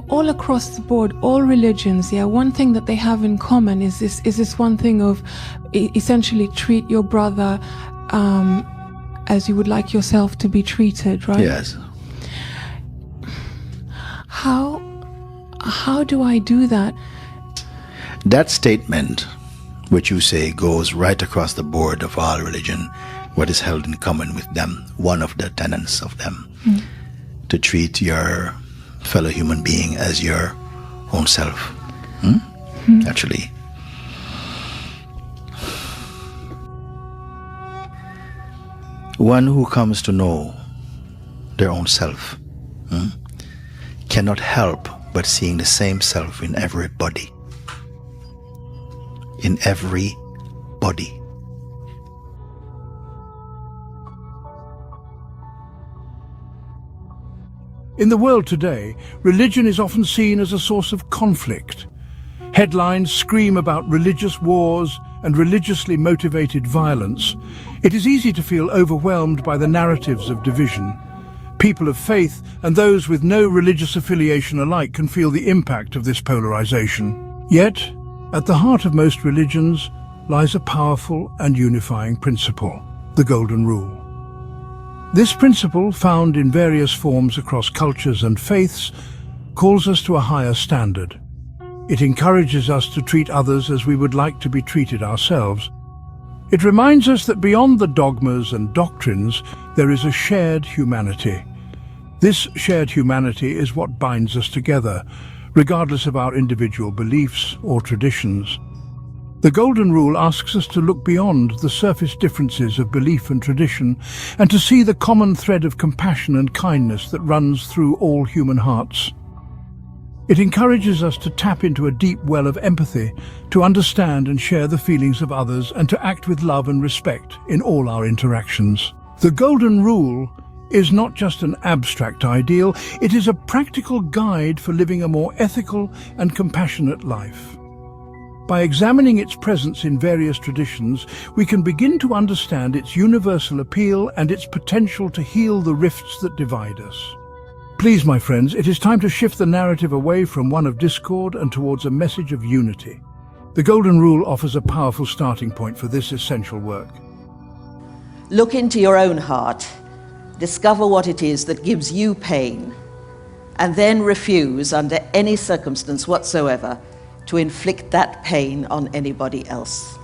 all across the board, all religions, one thing that they have in common is this one thing of essentially treat your brother as you would like yourself to be treated, right? Yes. How do I do that? That statement, which you say, goes right across the board of all religion, what is held in common with them, one of the tenets of them, to treat your fellow human being as your own self. Actually. One who comes to know their own self cannot help but seeing the same self in everybody. In every body. In the world today, religion is often seen as a source of conflict. Headlines scream about religious wars and religiously motivated violence. It is easy to feel overwhelmed by the narratives of division. People of faith and those with no religious affiliation alike can feel the impact of this polarization. Yet, at the heart of most religions lies a powerful and unifying principle, the Golden Rule. This principle, found in various forms across cultures and faiths, calls us to a higher standard. It encourages us to treat others as we would like to be treated ourselves. It reminds us that beyond the dogmas and doctrines, there is a shared humanity. This shared humanity is what binds us together, regardless of our individual beliefs or traditions. The Golden Rule asks us to look beyond the surface differences of belief and tradition and to see the common thread of compassion and kindness that runs through all human hearts. It encourages us to tap into a deep well of empathy, to understand and share the feelings of others, and to act with love and respect in all our interactions. The Golden Rule is not just an abstract ideal, it is a practical guide for living a more ethical and compassionate life. By examining its presence in various traditions, we can begin to understand its universal appeal and its potential to heal the rifts that divide us. Please, my friends, it is time to shift the narrative away from one of discord and towards a message of unity. The Golden Rule offers a powerful starting point for this essential work. Look into your own heart, discover what it is that gives you pain, and then refuse, under any circumstance whatsoever, to inflict that pain on anybody else.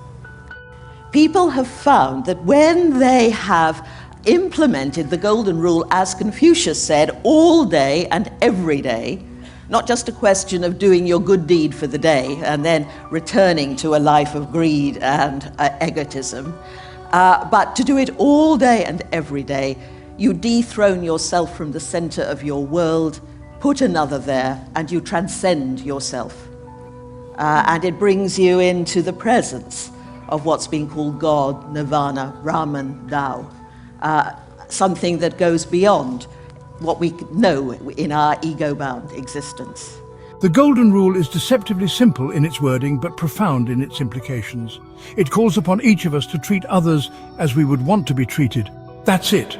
People have found that when they have implemented the Golden Rule, as Confucius said, all day and every day, not just a question of doing your good deed for the day and then returning to a life of greed and egotism, but to do it all day and every day, you dethrone yourself from the center of your world, put another there, and you transcend yourself. And it brings you into the presence of what's been called God, Nirvana, Brahman, Tao, something that goes beyond what we know in our ego-bound existence. The Golden Rule is deceptively simple in its wording but profound in its implications. It calls upon each of us to treat others as we would want to be treated. That's it.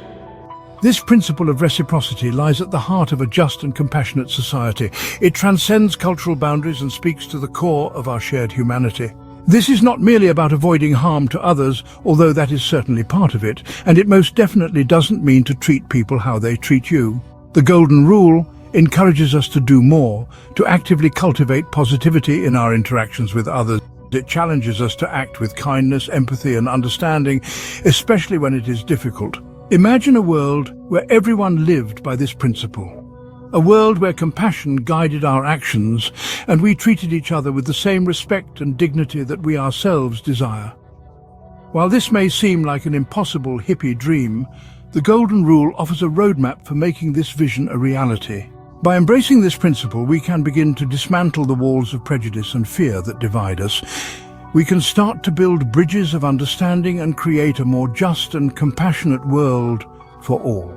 This principle of reciprocity lies at the heart of a just and compassionate society. It transcends cultural boundaries and speaks to the core of our shared humanity. This is not merely about avoiding harm to others, although that is certainly part of it, and it most definitely doesn't mean to treat people how they treat you. The Golden Rule encourages us to do more, to actively cultivate positivity in our interactions with others. It challenges us to act with kindness, empathy, and understanding, especially when it is difficult. Imagine a world where everyone lived by this principle. A world where compassion guided our actions and we treated each other with the same respect and dignity that we ourselves desire. While this may seem like an impossible hippie dream, the Golden Rule offers a roadmap for making this vision a reality. By embracing this principle, we can begin to dismantle the walls of prejudice and fear that divide us. We can start to build bridges of understanding and create a more just and compassionate world for all.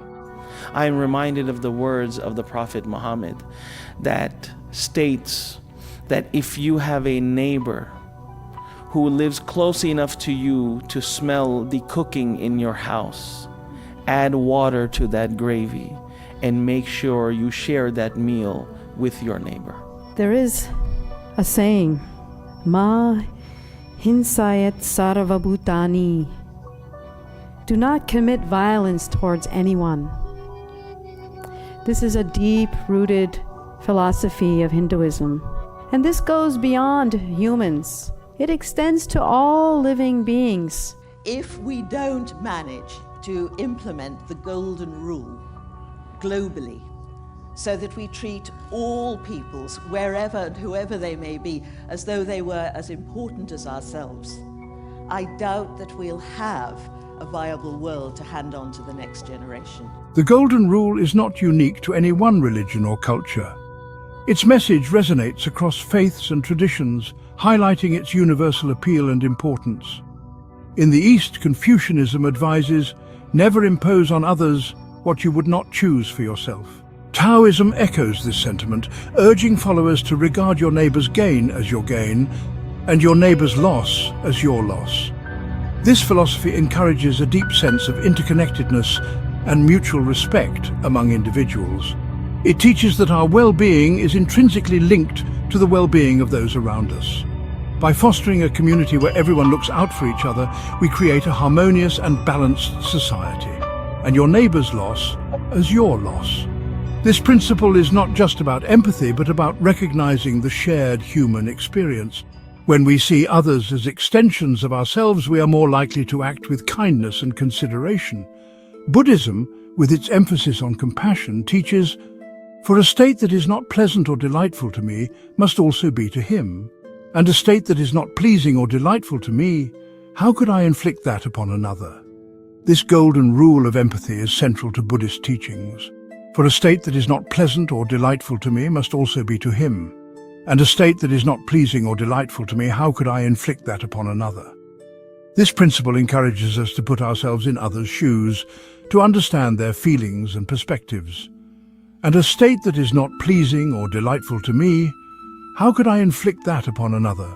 I am reminded of the words of the Prophet Muhammad that states that if you have a neighbor who lives close enough to you to smell the cooking in your house, add water to that gravy and make sure you share that meal with your neighbor. There is a saying, Ma hinsayat sarvabhutani. Do not commit violence towards anyone. This is a deep-rooted philosophy of Hinduism. And this goes beyond humans. It extends to all living beings. If we don't manage to implement the golden rule globally, so that we treat all peoples, wherever and whoever they may be, as though they were as important as ourselves, I doubt that we'll have a viable world to hand on to the next generation. The Golden Rule is not unique to any one religion or culture. Its message resonates across faiths and traditions, highlighting its universal appeal and importance. In the East, Confucianism advises, never impose on others what you would not choose for yourself. Taoism echoes this sentiment, urging followers to regard your neighbor's gain as your gain, and your neighbor's loss as your loss. This philosophy encourages a deep sense of interconnectedness and mutual respect among individuals. It teaches that our well-being is intrinsically linked to the well-being of those around us. By fostering a community where everyone looks out for each other, we create a harmonious and balanced society, and your neighbor's loss as your loss. This principle is not just about empathy, but about recognizing the shared human experience. When we see others as extensions of ourselves, we are more likely to act with kindness and consideration. Buddhism, with its emphasis on compassion, teaches, "For a state that is not pleasant or delightful to me must also be to him. And a state that is not pleasing or delightful to me, how could I inflict that upon another?" This golden rule of empathy is central to Buddhist teachings. For a state that is not pleasant or delightful to me must also be to him. And a state that is not pleasing or delightful to me, how could I inflict that upon another? This principle encourages us to put ourselves in others' shoes, to understand their feelings and perspectives. And a state that is not pleasing or delightful to me, how could I inflict that upon another?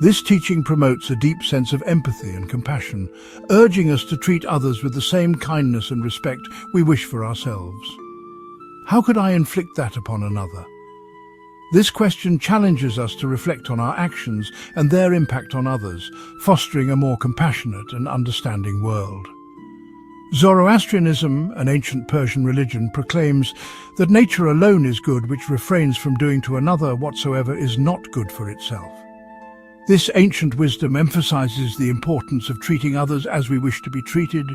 This teaching promotes a deep sense of empathy and compassion, urging us to treat others with the same kindness and respect we wish for ourselves. How could I inflict that upon another? This question challenges us to reflect on our actions and their impact on others, fostering a more compassionate and understanding world. Zoroastrianism, an ancient Persian religion, proclaims that nature alone is good, which refrains from doing to another whatsoever is not good for itself. This ancient wisdom emphasizes the importance of treating others as we wish to be treated,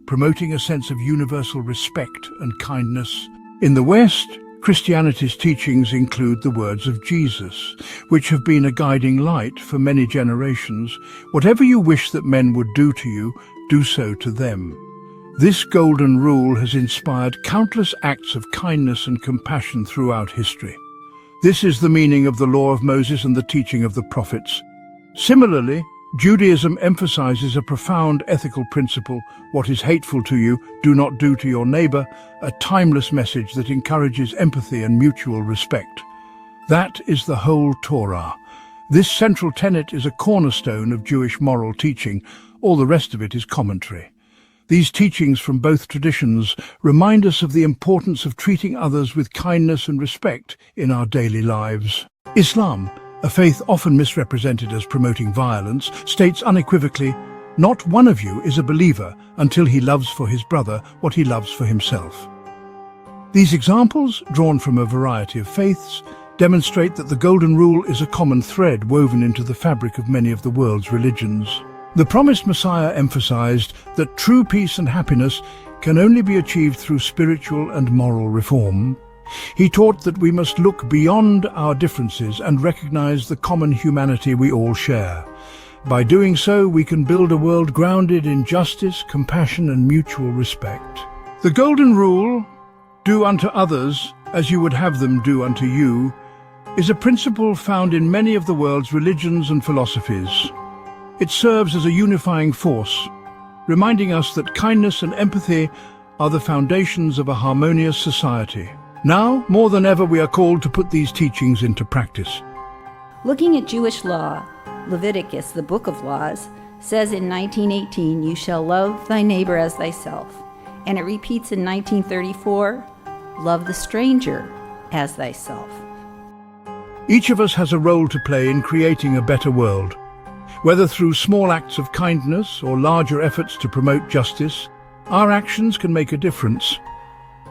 promoting a sense of universal respect and kindness. In the West, Christianity's teachings include the words of Jesus, which have been a guiding light for many generations. Whatever you wish that men would do to you, do so to them. This golden rule has inspired countless acts of kindness and compassion throughout history. This is the meaning of the law of Moses and the teaching of the prophets. Similarly, Judaism emphasizes a profound ethical principle: what is hateful to you, do not do to your neighbor, a timeless message that encourages empathy and mutual respect. That is the whole Torah. This central tenet is a cornerstone of Jewish moral teaching. All the rest of it is commentary. These teachings from both traditions remind us of the importance of treating others with kindness and respect in our daily lives. Islam, a faith often misrepresented as promoting violence, states unequivocally, "Not one of you is a believer until he loves for his brother what he loves for himself." These examples, drawn from a variety of faiths, demonstrate that the Golden Rule is a common thread woven into the fabric of many of the world's religions. The promised Messiah emphasized that true peace and happiness can only be achieved through spiritual and moral reform. He taught that we must look beyond our differences and recognize the common humanity we all share. By doing so, we can build a world grounded in justice, compassion, and mutual respect. The Golden Rule, do unto others as you would have them do unto you, is a principle found in many of the world's religions and philosophies. It serves as a unifying force, reminding us that kindness and empathy are the foundations of a harmonious society. Now, more than ever, we are called to put these teachings into practice. Looking at Jewish law, Leviticus, the book of laws, says in 1918, "You shall love thy neighbor as thyself." And it repeats in 1934, "Love the stranger as thyself. Each of us has a role to play in creating a better world. Whether through small acts of kindness or larger efforts to promote justice, our actions can make a difference.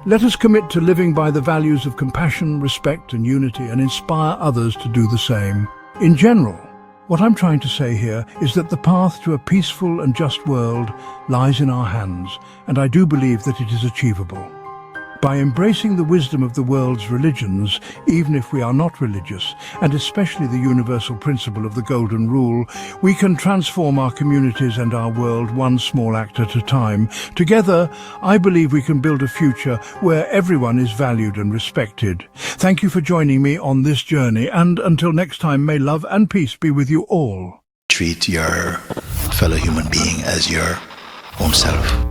Let us commit to living by the values of compassion, respect and unity and inspire others to do the same. In general, what I'm trying to say here is that the path to a peaceful and just world lies in our hands, and I do believe that it is achievable. By embracing the wisdom of the world's religions, even if we are not religious, and especially the universal principle of the Golden Rule, we can transform our communities and our world one small act at a time. Together, I believe we can build a future where everyone is valued and respected. Thank you for joining me on this journey, and until next time, may love and peace be with you all. Treat your fellow human being as your own self.